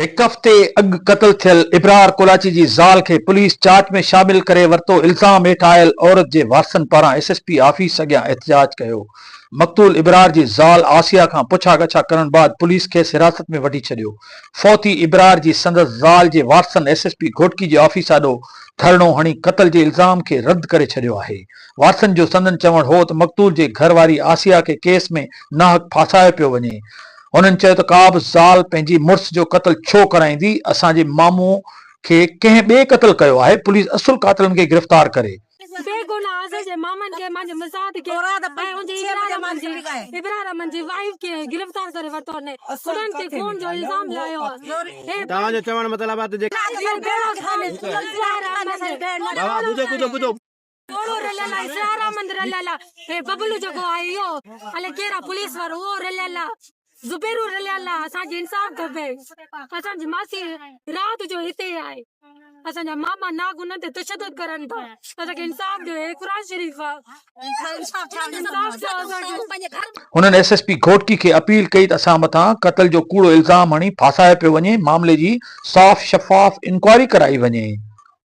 एक हफ़्ते अॻु क़त्ल थियल इब्रार कोलाची जी ज़ाल खे पुलिस जांच में शामिल करे वरितो। इल्ज़ाम हेठि आयल औरत जे वारसनि पारां एसएसपी ऑफिस अॻियां एहतजाज कयो। मक़तूल इब्रार जी ज़ाल आसिया खां पुछा गछा करण बाद पुलिस खेसि हिरासत में वठी छॾियो। फौती इब्रार जी संदसि ज़ाल जे वारसनि एसएसपी घोटकी जे ऑफिस आॾो धरणो हणी क़त्ल जे इल्ज़ाम खे रद्द करे छॾियो आहे। वारसनि जो संदन चवण हो त मक़तूल जे घरवारी आसिया खे केस में नाहक फासायो पियो वञे। उन्हनि चयो त का बि ज़ाल पंहिंजी मुड़ुस जो क़त्ल छो कराईंदी। असांजे मामूअ खे कंहिं ॿिए क़त्ल कयो आहे। पुलिस असुल कातिलनि खे गिरफ़्तार करे बबलू जो आयो अले केरा पुलिस वारो वो रलेला जुबेरू रलेला असांजी इंसाफ खपे। असांजी मासी रात जो हिते आहे। असांजा मामा ना गुनन ते तशद्दुद करन था। असांखे इंसाफ ॾियो। कुरान शरीफ हुननि एसएसपी घोटकी खे अपील कई त असां मथां क़त्ल जो कूड़ो इल्ज़ाम हणी फासायो पियो वञे। मामले जी साफ़ शफ़ाफ़ इंक्वायरी कराई वञे।